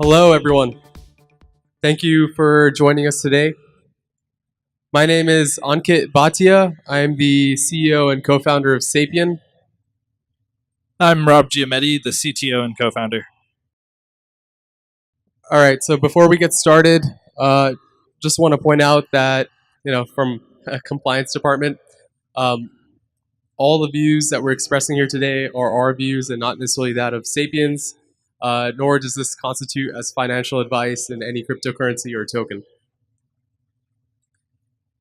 Hello, everyone. Thank you for joining us today. My name is Ankit Bhatia. I am the CEO and co-founder of Sapien. I'm Rob Giametti, the CTO and co-founder. All right, so before we get started, just want to point out that, from a compliance department, um, all the views that we're expressing here today are our views and not necessarily that of Sapiens, nor does this constitute as financial advice in any cryptocurrency or token.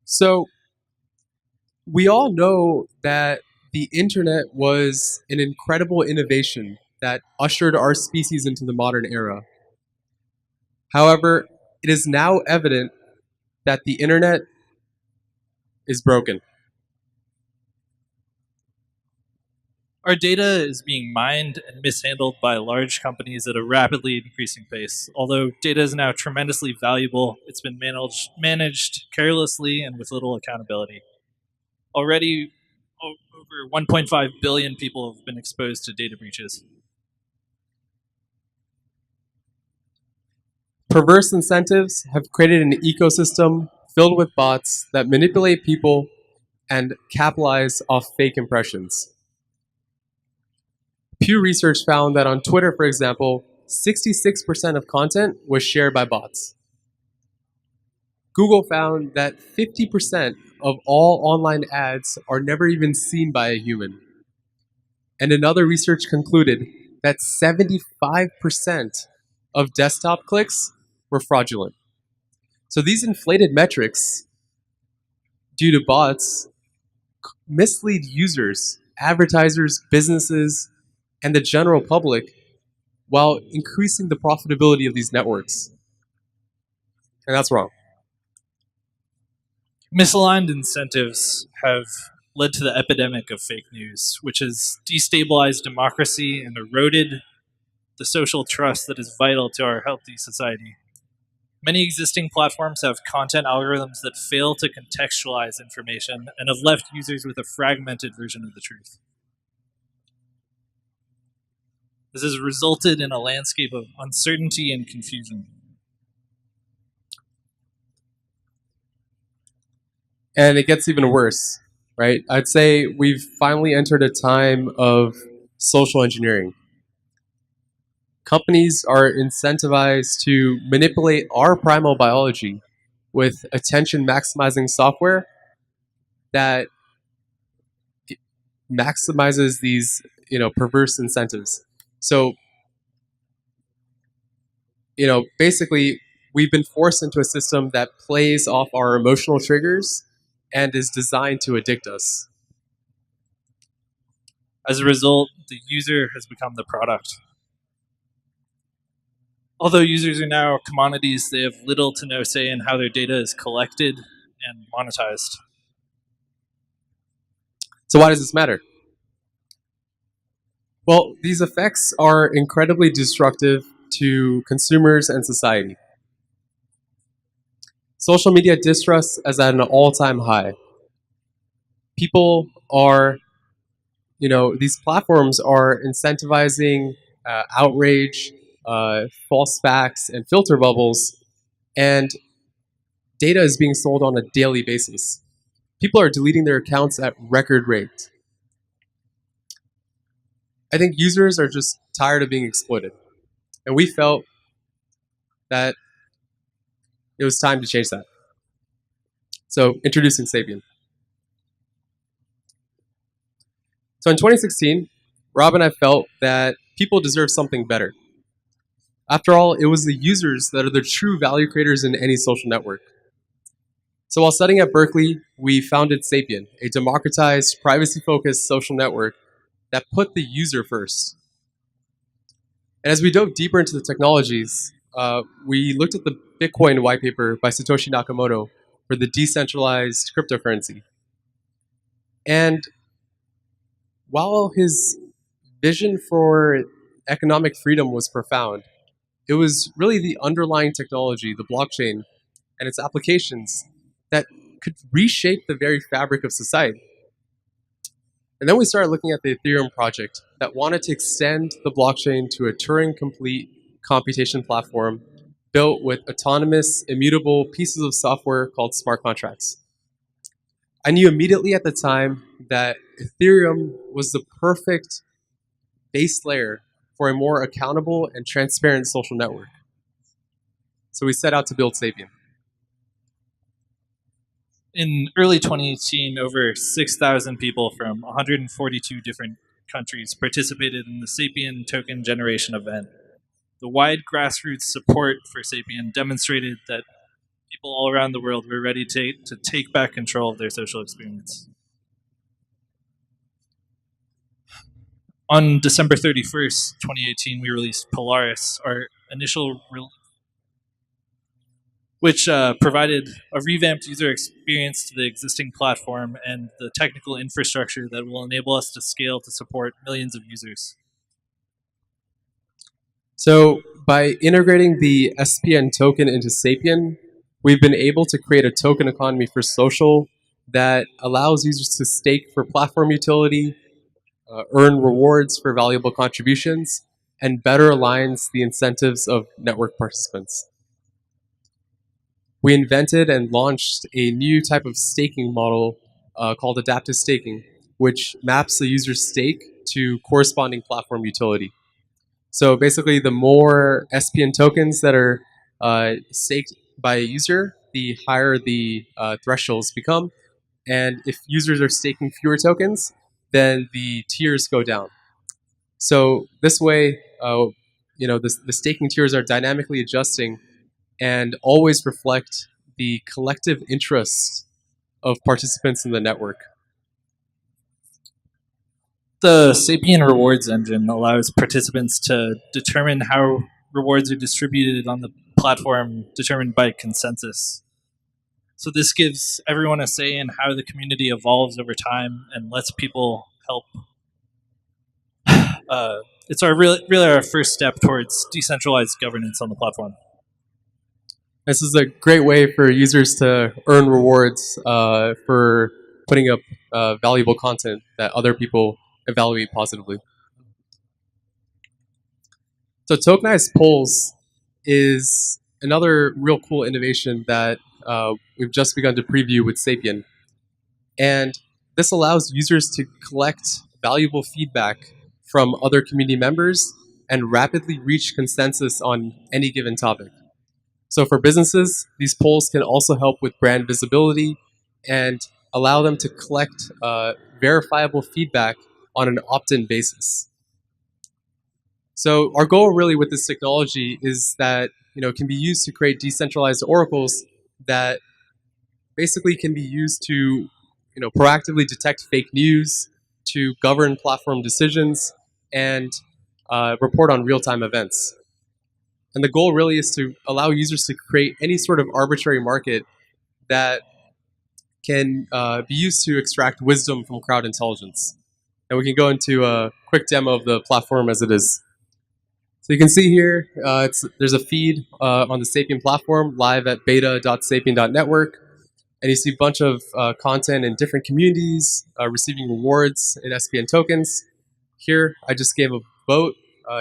So we all know that the internet was an incredible innovation that ushered our species into the modern era. However, it is now evident that the internet is broken. Our data is being mined and mishandled by large companies at a rapidly increasing pace. Although data is now tremendously valuable, it's been managed carelessly and with little accountability. Already, over 1.5 billion people have been exposed to data breaches. Perverse incentives have created an ecosystem filled with bots that manipulate people and capitalize off fake impressions. Pew Research found that on Twitter, for example, 66% of content was shared by bots. Google found that 50% of all online ads are never even seen by a human. And another research concluded that 75% of desktop clicks were fraudulent. So these inflated metrics, due to bots, mislead users, advertisers, businesses, and the general public while increasing the profitability of these networks. And that's wrong. Misaligned incentives have led to the epidemic of fake news, which has destabilized democracy and eroded the social trust that is vital to our healthy society. Many existing platforms have content algorithms that fail to contextualize information and have left users with a fragmented version of the truth. This has resulted in a landscape of uncertainty and confusion. And it gets even worse, right? I'd say we've finally entered a time of social engineering. Companies are incentivized to manipulate our primal biology with attention maximizing software that maximizes these, perverse incentives. So, basically, we've been forced into a system that plays off our emotional triggers and is designed to addict us. As a result, the user has become the product. Although users are now commodities, they have little to no say in how their data is collected and monetized. So why does this matter? Well, these effects are incredibly destructive to consumers and society. Social media distrust is at an all-time high. People are, these platforms are incentivizing outrage, false facts, and filter bubbles, and data is being sold on a daily basis. People are deleting their accounts at record rate. I think users are just tired of being exploited, and we felt that it was time to change that. So, introducing Sapien. So in 2016, Rob and I felt that people deserve something better. After all, it was the users that are the true value creators in any social network. So while studying at Berkeley, we founded Sapien, a democratized, privacy-focused social network that put the user first. And as we dove deeper into the technologies, we looked at the Bitcoin white paper by Satoshi Nakamoto for the decentralized cryptocurrency. And while his vision for economic freedom was profound, it was really the underlying technology, the blockchain, and its applications that could reshape the very fabric of society. And then we started looking at the Ethereum project that wanted to extend the blockchain to a Turing-complete computation platform built with autonomous, immutable pieces of software called smart contracts. I knew immediately at the time that Ethereum was the perfect base layer for a more accountable and transparent social network. So we set out to build Sapien. In early 2018, over 6,000 people from 142 different countries participated in the Sapien token generation event. The wide grassroots support for Sapien demonstrated that people all around the world were ready to take back control of their social experience. On December 31st, 2018, we released Polaris, our initial which provided a revamped user experience to the existing platform and the technical infrastructure that will enable us to scale to support millions of users. So by integrating the SPN token into Sapien, we've been able to create a token economy for social that allows users to stake for platform utility, earn rewards for valuable contributions, and better aligns the incentives of network participants. We invented and launched a new type of staking model called adaptive staking, which maps the user's stake to corresponding platform utility. So basically, the more SPN tokens that are staked by a user, the higher the thresholds become. And if users are staking fewer tokens, then the tiers go down. So this way, the staking tiers are dynamically adjusting and always reflect the collective interests of participants in the network. The Sapien rewards engine allows participants to determine how rewards are distributed on the platform determined by consensus. So this gives everyone a say in how the community evolves over time and lets people help. It's really our first step towards decentralized governance on the platform. This is a great way for users to earn rewards for putting up valuable content that other people evaluate positively. So tokenized polls is another real cool innovation that we've just begun to preview with Sapien. And this allows users to collect valuable feedback from other community members and rapidly reach consensus on any given topic. So for businesses, these polls can also help with brand visibility and allow them to collect verifiable feedback on an opt-in basis. So our goal really with this technology is that it can be used to create decentralized oracles that basically can be used to proactively detect fake news, to govern platform decisions, and report on real-time events. And the goal really is to allow users to create any sort of arbitrary market that can be used to extract wisdom from crowd intelligence. And we can go into a quick demo of the platform as it is. So you can see here, there's a feed on the Sapien platform, live at beta.sapien.network. And you see a bunch of content in different communities receiving rewards in SPN tokens. Here, I just gave a vote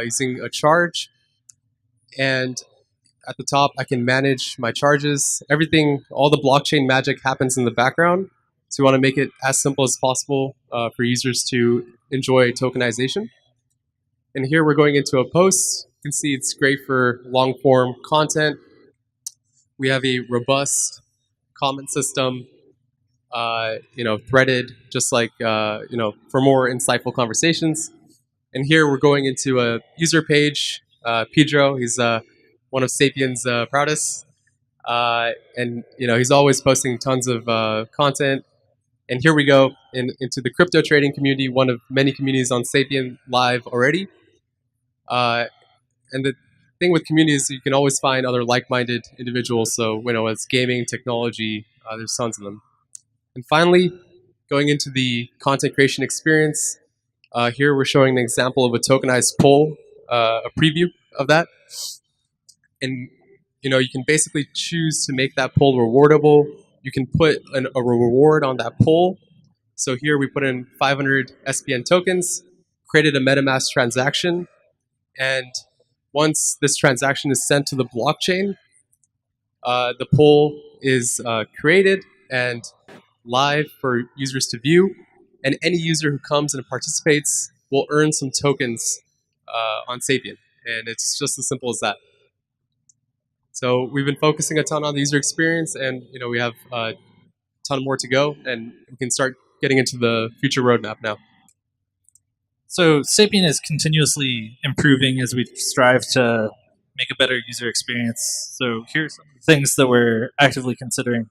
using a charge. And at the top, I can manage my charges. Everything, all the blockchain magic happens in the background. So we want to make it as simple as possible for users to enjoy tokenization. And here we're going into a post. You can see it's great for long form content. We have a robust comment system, threaded, just like, for more insightful conversations. And here we're going into a user page. Pedro, he's one of Sapien's proudest. And, he's always posting tons of content. And here we go into the crypto trading community, one of many communities on Sapien live already. And the thing with communities, you can always find other like-minded individuals. So, as gaming, technology, there's tons of them. And finally, going into the content creation experience, here we're showing an example of a tokenized poll, a preview of that. And, you can basically choose to make that poll rewardable. You can put a reward on that poll. So here we put in 500 SPN tokens, created a MetaMask transaction, and Once this transaction is sent to the blockchain, the poll is created and live for users to view, and any user who comes and participates will earn some tokens on Sapien, and it's just as simple as that. So we've been focusing a ton on the user experience, and we have a ton more to go, and we can start getting into the future roadmap now. So Sapien is continuously improving as we strive to make a better user experience. So here's some of the things that we're actively considering.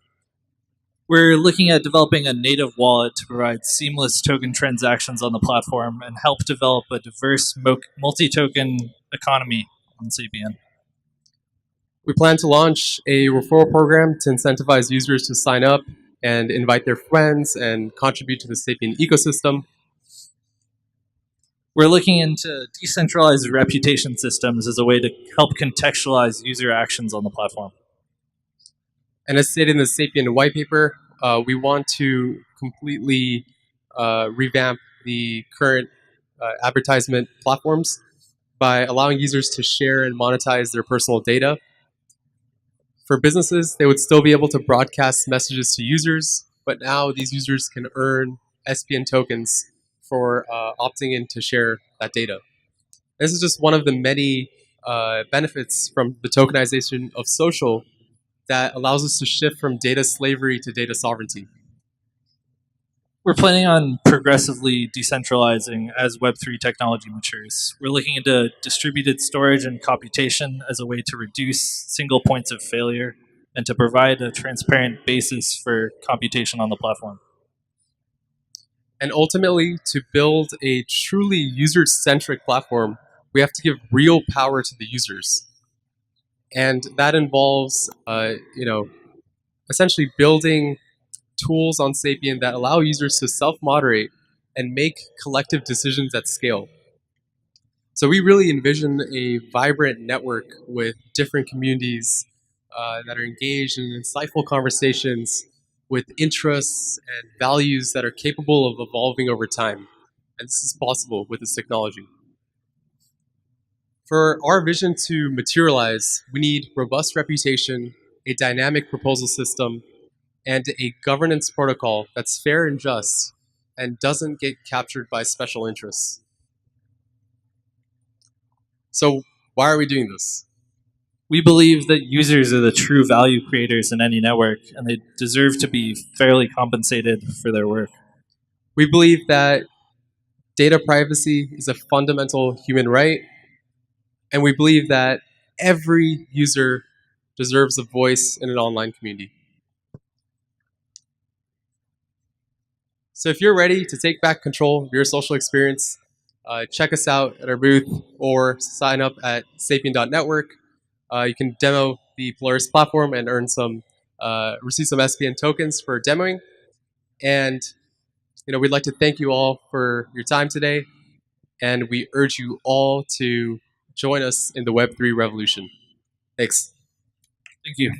We're looking at developing a native wallet to provide seamless token transactions on the platform and help develop a diverse multi-token economy on Sapien. We plan to launch a referral program to incentivize users to sign up and invite their friends and contribute to the Sapien ecosystem. We're looking into decentralized reputation systems as a way to help contextualize user actions on the platform. And as stated in the Sapien white paper, we want to completely revamp the current advertisement platforms by allowing users to share and monetize their personal data. For businesses, they would still be able to broadcast messages to users, but now these users can earn SPN tokens for opting in to share that data. This is just one of the many benefits from the tokenization of social that allows us to shift from data slavery to data sovereignty. We're planning on progressively decentralizing as Web3 technology matures. We're looking into distributed storage and computation as a way to reduce single points of failure and to provide a transparent basis for computation on the platform. And ultimately, to build a truly user-centric platform, we have to give real power to the users. And that involves, essentially building tools on Sapien that allow users to self-moderate and make collective decisions at scale. So we really envision a vibrant network with different communities that are engaged in insightful conversations with interests and values that are capable of evolving over time. And this is possible with this technology. For our vision to materialize, we need robust reputation, a dynamic proposal system, and a governance protocol that's fair and just and doesn't get captured by special interests. So why are we doing this? We believe that users are the true value creators in any network, and they deserve to be fairly compensated for their work. We believe that data privacy is a fundamental human right, and we believe that every user deserves a voice in an online community. So if you're ready to take back control of your social experience, check us out at our booth or sign up at sapien.network. You can demo the Polaris platform and receive some SPN tokens for demoing. And we'd like to thank you all for your time today, and we urge you all to join us in the Web3 revolution. Thanks. Thank you.